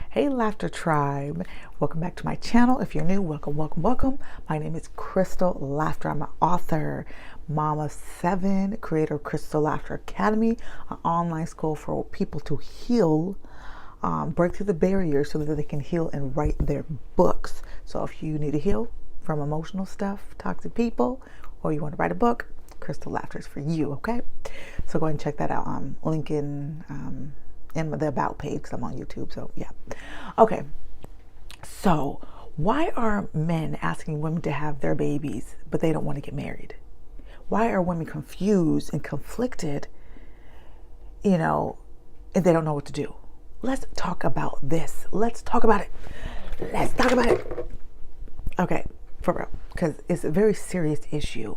Hey Laughter Tribe, welcome back to my channel. If you're new, welcome. My name is Crystal Laughter. I'm an author, mom of 7, creator of Crystal Laughter Academy, an online school for people to heal, break through the barriers so that they can heal and write their books. So if you need to heal from emotional stuff, toxic people, or you want to write a book, Crystal Laughter is for you, okay? So go ahead and check that out. Link in the about page because I'm on YouTube. So yeah. Okay. So why are men asking women to have their babies, but they don't want to get married? Why are women confused and conflicted, and they don't know what to do? Let's talk about this. Let's talk about it. Okay, for real, because it's a very serious issue.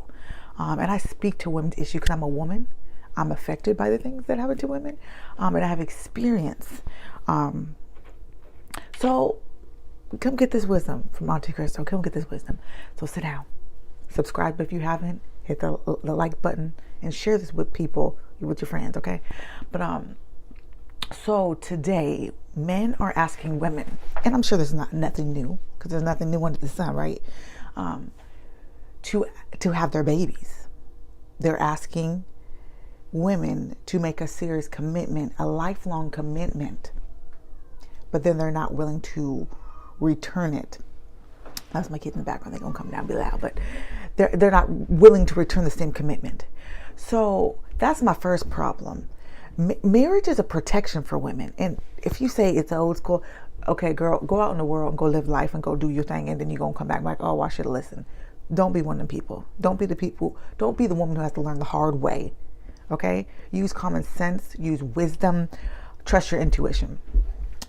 And I speak to women's issue because I'm a woman. I'm affected by the things that happen to women, and I have experience. So come get this wisdom from Auntie Crystal. Come get this wisdom. So sit down, subscribe if you haven't, hit the like button, and share this with people, with your friends, okay? But so today, men are asking women, and I'm sure there's nothing new, because there's nothing new under the sun, right? To have their babies. They're asking women to make a serious commitment, a lifelong commitment, but then they're not willing to return it. That's my kid in the background. They're gonna come down and be loud, but they're not willing to return the same commitment. So that's my first problem. Marriage is a protection for women, and if you say it's old school, okay, girl, go out in the world and go live life and go do your thing, and then you're gonna come back like, oh, I should have listened. Don't be one of them people. Don't be the woman who has to learn the hard way. Okay? Use common sense, use wisdom, trust your intuition.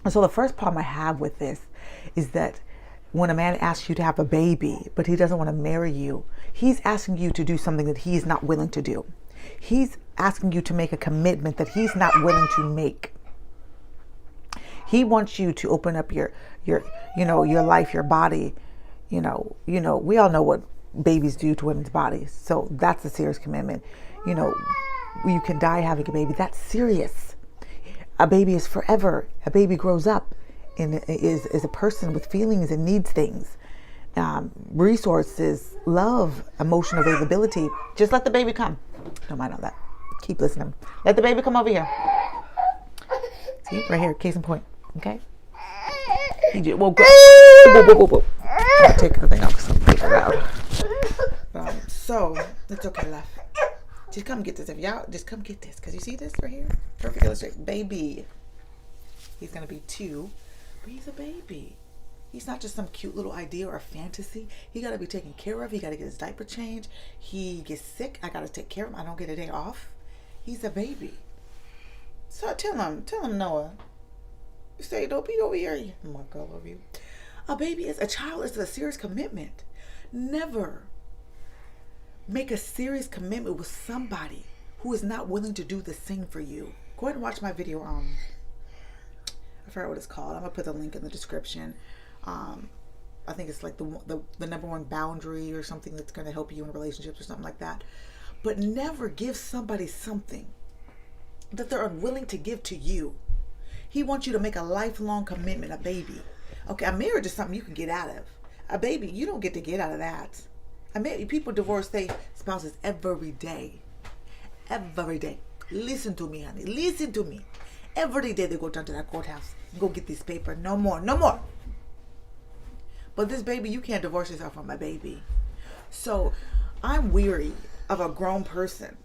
And so the first problem I have with this is that when a man asks you to have a baby, but he doesn't want to marry you, he's asking you to do something that he's not willing to do. He's asking you to make a commitment that he's not willing to make. He wants you to open up your life, your body. We all know what babies do to women's bodies. So that's a serious commitment. You can die having a baby. That's serious. A baby is forever. A baby grows up and is a person with feelings and needs things, resources, love, emotional availability. Just let the baby come. Don't mind all that. Keep listening. Let the baby come over here. See, right here, case in point. Okay. He just woke up. Whoa. I'll take the thing off because I'm pretty loud. So it's okay, love. Just come get this. If y'all just come get this, because you see this right here? Perfect illustration. Baby. He's going to be 2, but he's a baby. He's not just some cute little idea or a fantasy. He got to be taken care of. He got to get his diaper changed. He gets sick. I got to take care of him. I don't get a day off. He's a baby. So tell him, Noah. You say, don't be over here. I'm going to go over you. A child is a serious commitment. Never make a serious commitment with somebody who is not willing to do the same for you. Go ahead and watch my video. I forgot what it's called. I'm gonna put the link in the description. I think it's like the number 1 boundary or something that's gonna help you in relationships or something like that. But never give somebody something that they're unwilling to give to you. He wants you to make a lifelong commitment. A baby. Okay, a marriage is something you can get out of. A baby, you don't get to get out of that. People divorce their spouses every day. Every day. Listen to me, honey. Listen to me. Every day they go down to that courthouse and go get this paper. No more. But this baby, you can't divorce yourself from my baby. So I'm weary of a grown person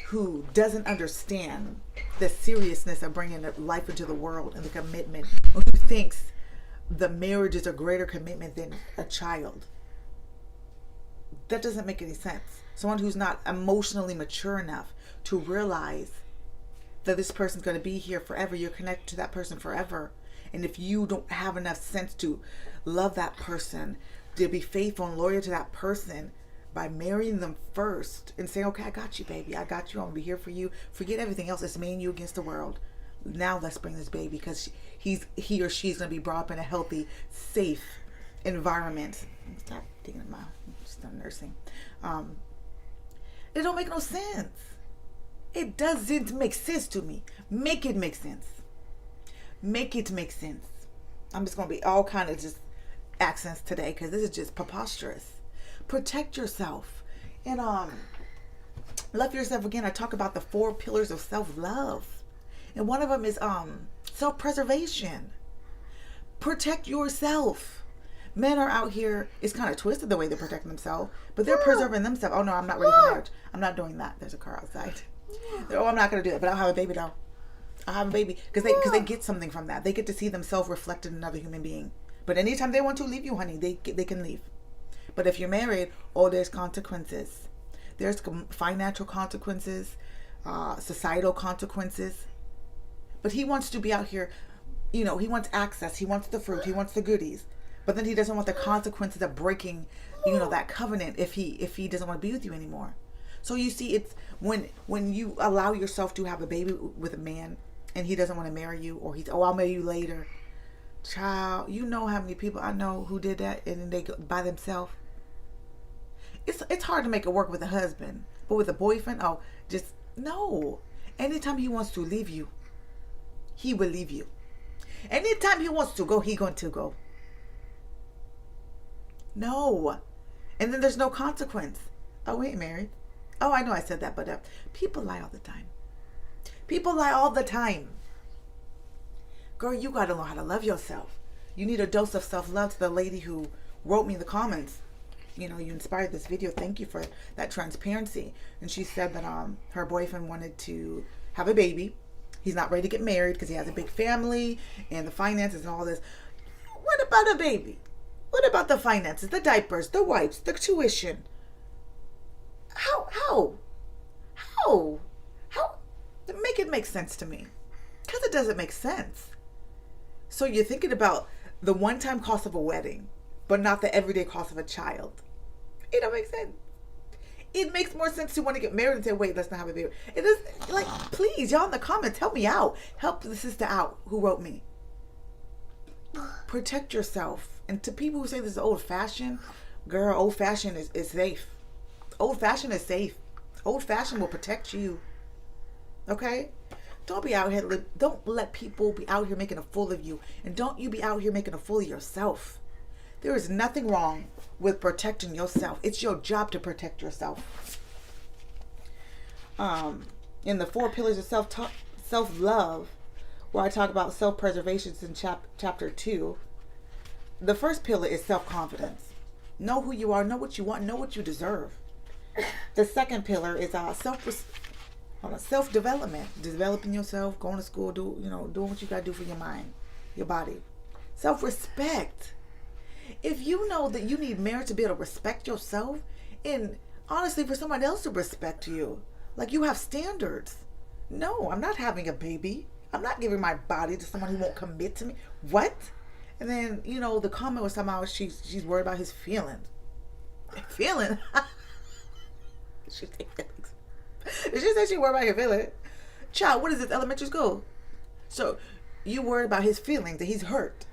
who doesn't understand the seriousness of bringing life into the world and the commitment, or who thinks the marriage is a greater commitment than a child. That doesn't make any sense. Someone who's not emotionally mature enough to realize that this person's going to be here forever. You're connected to that person forever. And if you don't have enough sense to love that person, to be faithful and loyal to that person by marrying them first and saying, okay, I got you, baby. I got you. I'm going to be here for you. Forget everything else. It's me and you against the world. Now let's bring this baby, because he or she's going to be brought up in a healthy, safe environment. Stop digging in my mouth. Just done nursing. It don't make no sense. It doesn't make sense to me. Make it make sense. Make it make sense. I'm just going to be all kind of just accents today because this is just preposterous. Protect yourself. And love yourself. Again, I talk about the 4 pillars of self-love. And one of them is self-preservation. Protect yourself. Men are out here, it's kind of twisted the way they protect themselves, but they're preserving themselves. Oh no, I'm not ready for marriage. I'm not doing that. There's a car outside. Oh, I'm not going to do it, but I'll have a baby though. I'll have a baby because they get something from that. They get to see themselves reflected in another human being. But anytime they want to leave you, honey, they can leave. But if you're married, there's consequences. There's financial consequences, societal consequences. But he wants to be out here, he wants access. He wants the fruit. He wants the goodies. But then he doesn't want the consequences of breaking, that covenant if he doesn't want to be with you anymore. So you see, it's when you allow yourself to have a baby with a man and he doesn't want to marry you, or I'll marry you later. Child, you know how many people I know who did that and then they go by themselves. It's hard to make it work with a husband, but with a boyfriend, just no. Anytime he wants to leave you, he will leave you. Anytime he wants to go, he going to go. No. And then there's no consequence. Oh, we ain't married. Oh, I know I said that, but people lie all the time. People lie all the time. Girl, you got to know how to love yourself. You need a dose of self-love. To the lady who wrote me in the comments, you inspired this video. Thank you for that transparency. And she said that her boyfriend wanted to have a baby. He's not ready to get married because he has a big family and the finances and all this. What about a baby? What about the finances, the diapers, the wipes, the tuition? How? Make it make sense to me. Because it doesn't make sense. So you're thinking about the one-time cost of a wedding, but not the everyday cost of a child. It don't make sense. It makes more sense to want to get married and say, wait, let's not have a baby. It is like, please, y'all in the comments, help me out. Help the sister out who wrote me. Protect yourself. And to people who say this is old-fashioned, girl, old-fashioned is safe. Old-fashioned is safe. Old-fashioned will protect you. Okay? Don't be out here, don't let people be out here making a fool of you. And don't you be out here making a fool of yourself. There is nothing wrong with protecting yourself. It's your job to protect yourself. In the 4 pillars of self-love, where I talk about self-preservation in chapter 2, the first pillar is self-confidence. Know who you are, know what you want, know what you deserve. The second pillar is self-development. Developing yourself, going to school, doing what you got to do for your mind, your body. Self-respect. If you know that you need marriage to be able to respect yourself, and honestly for someone else to respect you, like you have standards. No, I'm not having a baby. I'm not giving my body to someone who won't commit to me. What? And then, the comment was somehow she's worried about his feelings. Feelings? She said she worried about your feelings. Child, what is this, elementary school? So you worried about his feelings, that he's hurt.